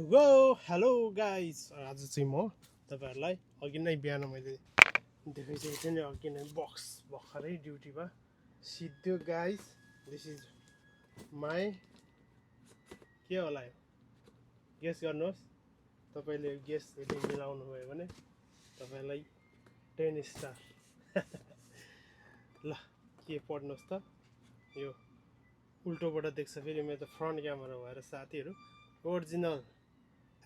Hello guys आज चाहिँ म तपाईहरुलाई अघि नै बिहान मैले देखाइसकेको थिएँ नि अघि नै बक्स भर्खरै ड्युटीमा सिद्धो गाइस दिस इज माई के होला यो गेस गर्नुहोस् तपाईले गेस यदि मिलाउनु भयो भने तपाईलाई 10 स्टार ल के पढ्नुहोस् त यो उल्टोबाट देख्छ फेरि मेरो त फ्रन्ट क्यामेरा भएर साथीहरु ओरिजिनल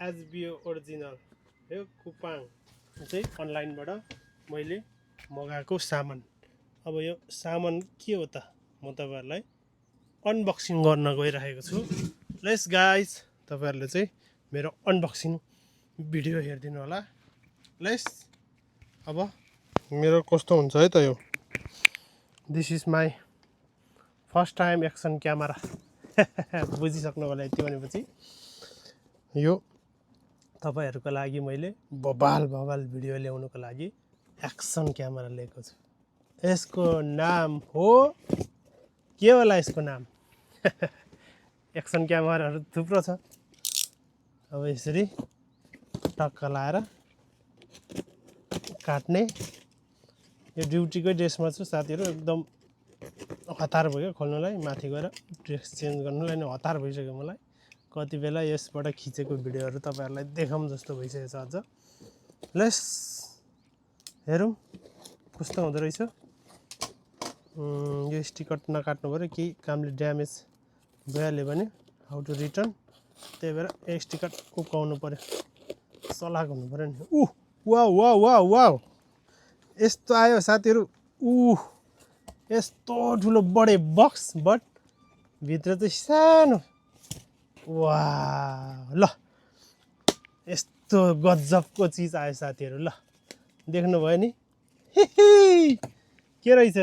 एसबिओ ओरिजिनल यो कुपाङ चाहिँ अनलाइनबाट मैले मगाएको सामान। अब यो सामान के हो त म तपाईहरुलाई अनबक्सिङ गर्न गइरहेको छु। लेट्स गाइस तपाईहरुले चाहिँ मेरो अनबक्सिङ भिडियो हेर्दिनु होला। लेट्स अब मेरो कस्तो हुन्छ है त यो this is my first time action camera बुझिसक्नु होला यति भनेपछि यो तपाईहरुको लागि मैले बबाल भिडियो ल्याउनको लागि एक्सन क्यामेरा लिएको छु। यसको नाम हो के होला यसको नाम एक्सन क्यामेराहरु थुप्रो छ। अब यसरी टक्क लाएर काट्ने यो ड्युटीको ड्रेसमा छु साथीहरु एकदम हतार भयो खोल्नलाई माथि गएर ड्रेस चेन्ज गर्नलाई नि हतार भइसक्यो मलाई। कति बेला यसबाट खिचेको भिडियोहरु तपाईहरुलाई देखाउँ जस्तो भइसकेछ अझ। लेट्स हेरौँ कस्तो हुँदो रहेछ। यो स्टिकर नकाट्नु पर्यो केही कामले ड्यामेज भइहाल्यो भने हाउ टु रिटर्न त्यही भएर यो स्टिकर उकाउनु पर्यो सलाक हुनु पर्यो नि। वाउ वाउ वाउ वाउ यस्तो आयो साथीहरु। यस्तो ठुलो बडे बक्स बट भित्र चाहिँ सानो। वाह ल यस्तो गजबको चीज आयो साथीहरु। ल देख्नु भयो नि के रहेछ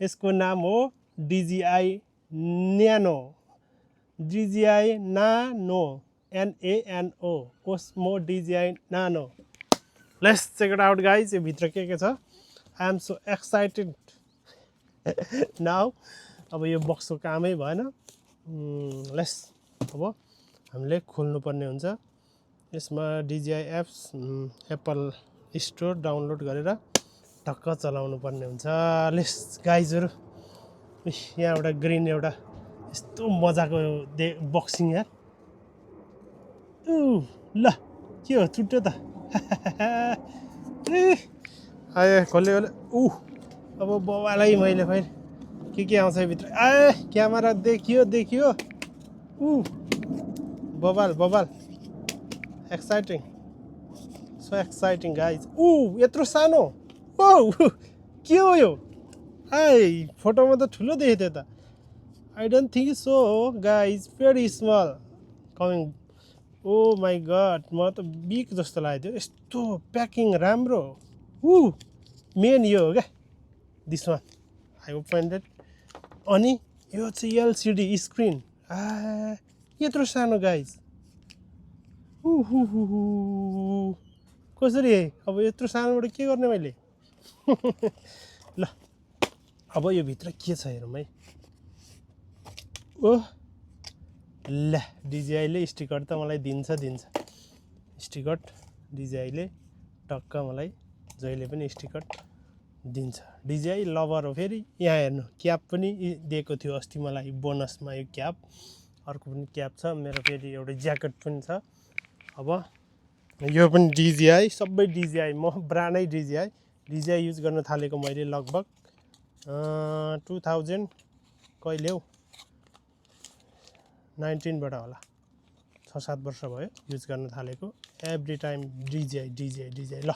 यसको नाम हो DJI Nano NANO Osmo DJI Nano. Let's check it out guys. यो भित्र के छ I am so excited now. अब यो बक्सको कामै भएन। लेट्स अब हामीले खोल्नु पर्ने हुन्छ। यसमा DJI apps Apple store download गरेर टक्क चलाउनु पर्ने हुन्छ। लेट्स गाइजहरु यहाँ एउटा ग्रीन एउटा यस्तो मजाको बक्सिङ यार। ल के हो छुट्यो त आयो खोल्यो अब बबालाई मैले फेरि के आउँछ भित्र। क्यामेरा देखियो बबाल एक्साइटिङ सो एक्साइटिङ गाइज। यत्रो सानो के हो यो फोटोमा त ठुलो देखेको थियो त। I don't think so guys very small coming. Oh my god म त बिग जस्तो लाग्यो यस्तो प्याकिङ राम्रो। मेन यो हो क्या this one I open it. अनि यो चाहिँ LCD स्क्रिन यत्रो सानो गाइज। कसरी अब यत्रो सानोबाट के गर्ने मैले ल अब यो भित्र के छ हेरौँ है। ल DJI ले स्टिकर त मलाई दिन्छ स्टिकर DJI ले टक्क मलाई जहिले पनि स्टिकर दिन्छ। DJI लभर हो फेरि। यहाँ हेर्नु क्याप पनि दिएको थियो अस्ति मलाई बोनसमा यो क्याप। अर्को पनि क्याप छ मेरो फेरि एउटा ज्याकेट पनि छ। अब यो पनि DJI सबै DJI म ब्रान्डै DJI युज गर्न थालेको मैले लगभग 2000 कहिले हौ 19 बाट होला 6-7 वर्ष भयो युज गर्न थालेको। एभ्री टाइम DJI ल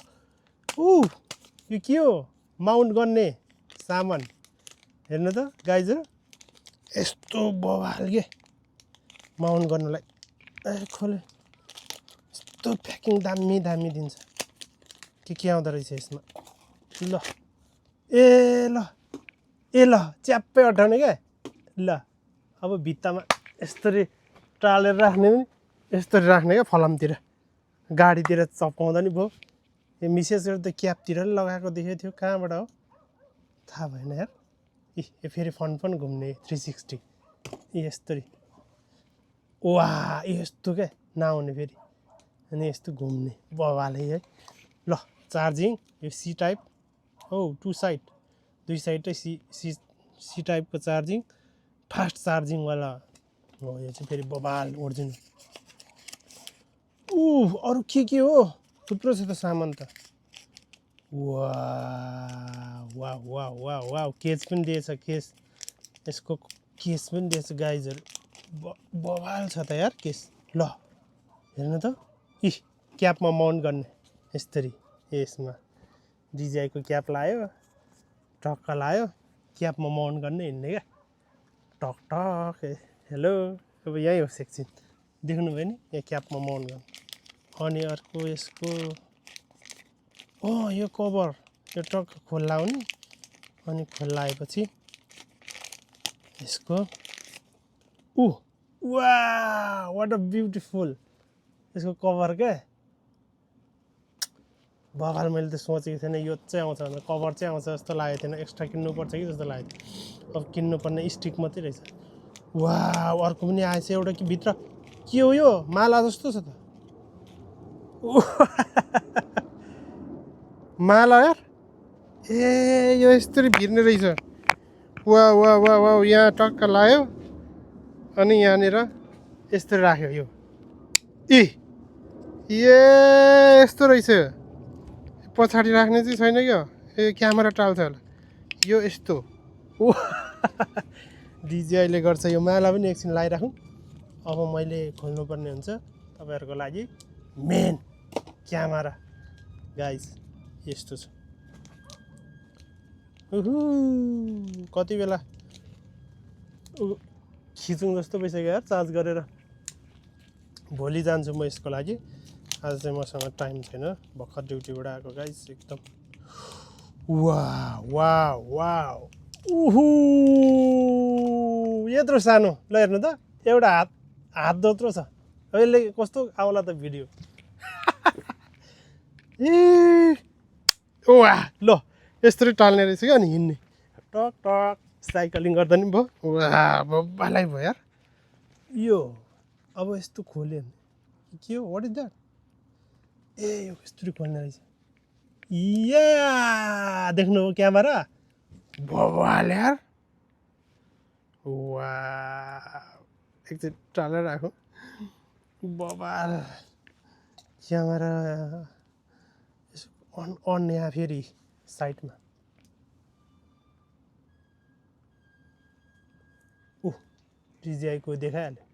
यो के हो माउन्ट गर्ने सामान हेर्नु त गाइजहरु यस्तो बवाल के माउन्ट गर्नलाई। खोले यस्तो प्याकिङ दामी दिन्छ। के आउँदो रहेछ यसमा। ल च्याप्पै अटाउने क्या। ल अब भित्तामा यस्तरी टालेर राख्ने पनि यस्तरी राख्ने क्या फलामतिर गाडीतिर चपाउँदा नि भयो। यो विशेष गरी त क्यापतिर लगाएको देखेको थियो कहाँबाट हो थाहा भएन यार। यो फेरि फन घुम्ने 360 यस्तरी। वाह यस्तो क्या नआउने फेरि अनि यस्तो घुम्ने बबाले है ल चार्जिङ यो सी टाइप हो टु साइड दुई साइडै सी टाइपको चार्जिङ फास्ट चार्जिङवाला हो यो चाहिँ फेरि बबाल ओरिजिनल अरू के हो थुप्रो छ त सामान त वाह केस पनि दिएछ केस यसको केस पनि दिएछ गाइजहरू बबाल छ त यार केस ल हेर्नु त क्यापमा माउन्ट गर्ने यसरी यसमा डिजाईको क्याप लायो टक्क लायो क्यापमा माउन्ट गर्ने हिँड्ने क्या टक टक हेलो अब यहीँ हो सेक्सन देख्नुभयो नि यहाँ क्यापमा माउन्ट गर्ने अनि अर्को यसको यो कभर यो टक्क खोल्लाउने अनि खोल्लाएपछि यसको वाट अ ब्युटिफुल यसको कभर क्या बगाल मैले त सोचेको थिएन यो चाहिँ आउँछ भनेर कभर चाहिँ आउँछ जस्तो लागेको थिएन एक्स्ट्रा किन्नुपर्छ कि जस्तो लागेको थियो अब किन्नुपर्ने स्टिक मात्रै रहेछ अर्को पनि आएछ एउटा कि भित्र के हो यो माला जस्तो छ त माला यार यो यस्तरी भिर्ने रहेछ वाह यहाँ टक्क लायो अनि यहाँनिर यस्तो राख्यो यो यस्तो रहेछ पछाडि राख्ने चाहिँ छैन क्या क्यामेरा टाल्छ होला यो यस्तो डिजिआईले गर्छ यो माला पनि एकछिन लगाइराखौँ अब मैले खोल्नुपर्ने हुन्छ तपाईँहरूको लागि मेन क्यामेरा गाइज यस्तो छ कति बेला खिचौँ जस्तो भइसक्यो यार चार्ज गरेर भोलि जान्छु म यसको लागि आज चाहिँ मसँग टाइम छैन भर्खर ड्युटीबाट आएको गाइज एकदम वाह यत्रो सानो ल हेर्नु त एउटा हात जत्रो छ अहिले कस्तो आउला त भिडियो ल यस्तरी टाल्ने रहेछ क्या अनि हिँड्ने टक टक साइक्लिङ गर्दा नि भयो बब्बालाई भयो यार यो अब यस्तो खोल्यो के हो वाट इज द्याट यो यस्तरी खोल्ने रहेछ देख्नुभयो क्यामेरा बब्बाल यार एकचोटि टालेर राखौँ बब्बाल क्यामेरा अन यहाँ फेरि साइडमा डिजिआईको देखाइहाल्यो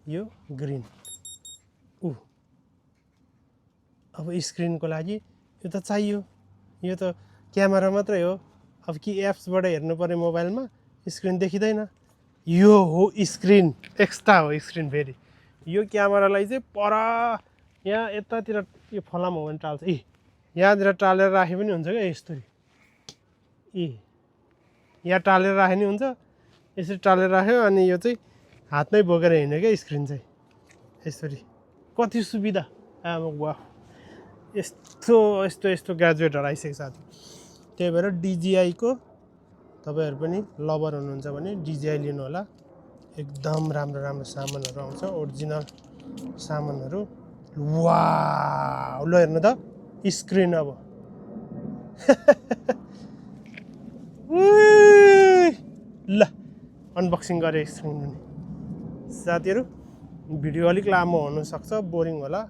यो ग्रिन अब स्क्रिनको लागि यो त चाहियो यो त क्यामेरा मात्रै हो अब कि एप्सबाट हेर्नु पर्यो मोबाइलमा स्क्रिन देखिँदैन यो हो स्क्रिन एक्स्ट्रा हो स्क्रिन फेरि यो क्यामेरालाई चाहिँ पर यहाँ यतातिर यो फलाम हो भने टाल्छ यहाँतिर टालेर राखे पनि हुन्छ क्या यस्तरी यहाँ टालेर राखे नि हुन्छ यसरी टालेर राख्यो अनि यो चाहिँ हातमै बोकेर हिँड्यो क्या स्क्रिन चाहिँ यसरी कति सुविधा वाह यस्तो ग्रेजुएटहरू आइसकेको साथी त्यही भएर डिजिआईको तपाईँहरू पनि लभर हुनुहुन्छ भने डिजिआई लिनु होला एकदम राम्रो सामानहरू आउँछ ओरिजिनल सामानहरू ल हेर्नु त स्क्रिन अब ल अनबक्सिङ गरेँ स्क्रिन पनि साथीहरू भिडियो अलिक लामो हुनसक्छ बोरिङ होला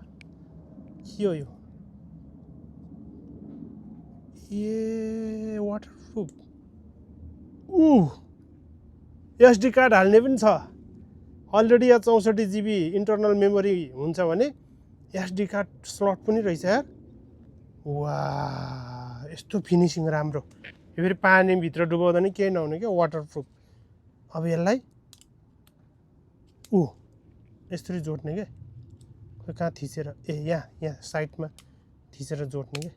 के हो यो वाटरप्रुफ एसडी कार्ड हाल्ने पनि छ अलरेडी यहाँ 64 GB इन्टरनल मेमोरी हुन्छ भने एसडी कार्ड स्लट पनि रहेछ यार यस्तो फिनिसिङ राम्रो यो फेरि पानीभित्र डुबाउँदा नि केही नहुने क्या वाटरप्रुफ अब यसलाई यसरी जोड्ने क्या कहाँ थिचेर यहाँ साइडमा थिचेर जोड्ने क्या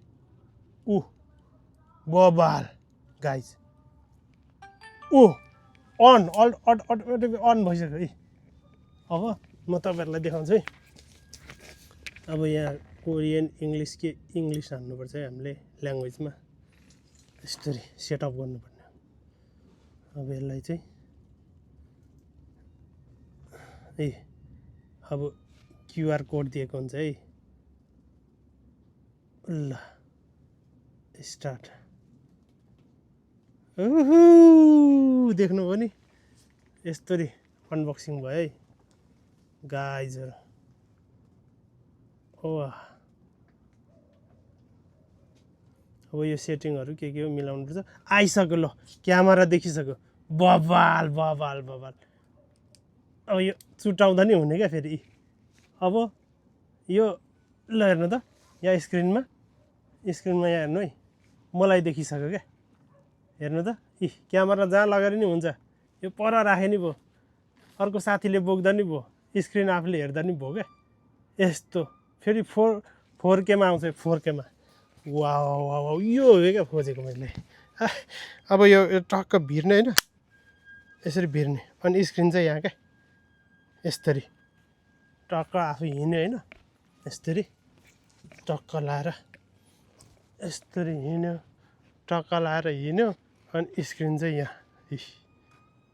बबाल गाइज अन भइसक्यो अब म तपाईँहरूलाई देखाउँछु है अब यहाँ कोरियन इङ्ग्लिस हान्नुपर्छ है हामीले ल्याङ्ग्वेजमा यस्तरी सेटअप गर्नुपर्ने अब यसलाई चाहिँ अब क्युआर कोड दिएको हुन्छ है ल स्टार्ट देख्नुभयो नि यस्तरी अनबक्सिङ भयो है गाइजहरु अब यो सेटिङहरु के हो मिलाउनु पर्छ आइसक्यो ल क्यामेरा देखिसक्यो बबाल बबाल बबाल अब यो चुटाउँदा नि हुने क्या फेरि अब यो ल हेर्नु त यहाँ स्क्रिनमा यहाँ हेर्नु है मलाई देखिसक्यो क्या हेर्नु त क्यामेरा जहाँ लगेर नि हुन्छ यो पर राखे नि भयो अर्को साथीले बोक्दा नि भयो स्क्रिन आफूले हेर्दा नि भयो क्या यस्तो फेरि 4K मा आउँछ 4K मा वाउ यो हो क्या खोजेको मैले अब यो टक्क भिर्ने होइन यसरी भिर्ने अनि स्क्रिन चाहिँ यहाँ क्या यसरी टक्क आफू हिँड्यो होइन यसरी टक्क लाएर यसरी हिँड्यो टक्क लाएर हिँड्यो अनि स्क्रिन चाहिँ यहाँ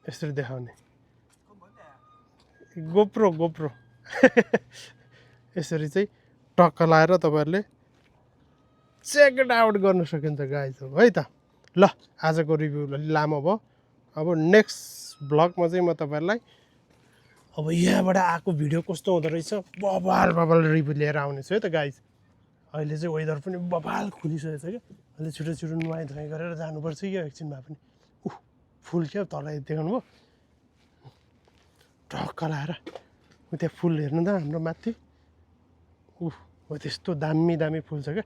यसरी देखाउने गोप्रो यसरी चाहिँ टक्क लाएर तपाईहरुले चेक इट आउट गर्न सकिन्छ गाइज है त ल आजको रिभ्यू लामो भयो अब नेक्स्ट ब्लगमा चाहिँ म तपाईहरुलाई अब यहाँबाट आएको भिडियो कस्तो हुँदो रहेछ बबाल रिभ्यू लिएर आउने छु है त गाइज अहिले चाहिँ वेदर पनि बबाल खुलिसकेको छ क्या अहिले छिटो नुहाइ धुवाइ गरेर जानुपर्छ क्या एकछिनमा पनि फुल क्या तल देख्नु भयो टक्क लाएर त्यहाँ फुल हेर्नु त हाम्रो माथि हो त्यस्तो दामी फुल छ क्या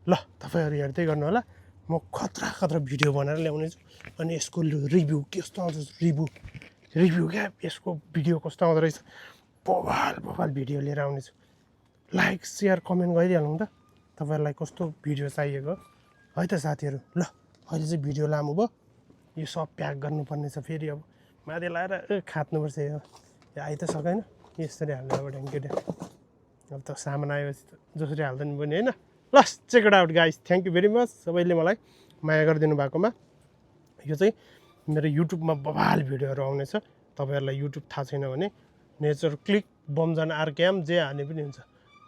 ल तपाईहरु हेर्दै गर्नु होला म खतरा भिडियो बनाएर ल्याउने छु अनि यसको रिभ्यू कस्तो आउँछ रिभ्यू क्या यसको भिडियो कस्तो आउँदो रहेछ बबाल भिडियो लिएर आउने छु लाइक शेयर कमेन्ट गरिहाल्नु त तपाईहरुलाई कस्तो भिडियो चाहिएको है त साथीहरु ल अहिले चाहिँ भिडियो लामो भयो यो सब प्याक गर्नुपर्ने छ फेरि अब माथि लाएर खात्नुपर्छ यो आइ त सकेन यसरी हाल्नु अब ढ्याङ्के अब त सामान आएपछि जसरी हाल्दा नि पनि होइन ल check it out guys thank you very much सबैले मलाई माया गरिदिनु भएकोमा यो चाहिँ मेरो युट्युबमा बबाल भिडियोहरू आउनेछ तपाईहरुलाई युट्युब थाहा छैन भने नेचर क्लिक बमजन आरकेएम जे हाने पनि हुन्छ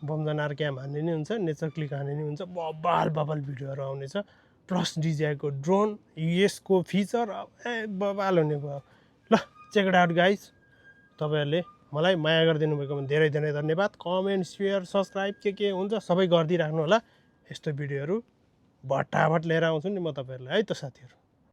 बमजन आरकेएम हान्ने नि हुन्छ नेचर क्लिक हान्ने नि हुन्छ बबाल भिडियोहरू आउनेछ प्लस डिजाईको ड्रोन यसको फिचर बबाल हुने भयो ल चेक इट आउट गाइज तपाईहरुले मलाई माया गरिदिनु भएकोमा धेरै धन्यवाद कमेन्ट शेयर सब्स्क्राइब के हुन्छ सबै गरिदिइराख्नु होला यस्तो भिडियोहरू भट्टाभट लिएर आउँछु नि म तपाईहरुलाई है त साथीहरु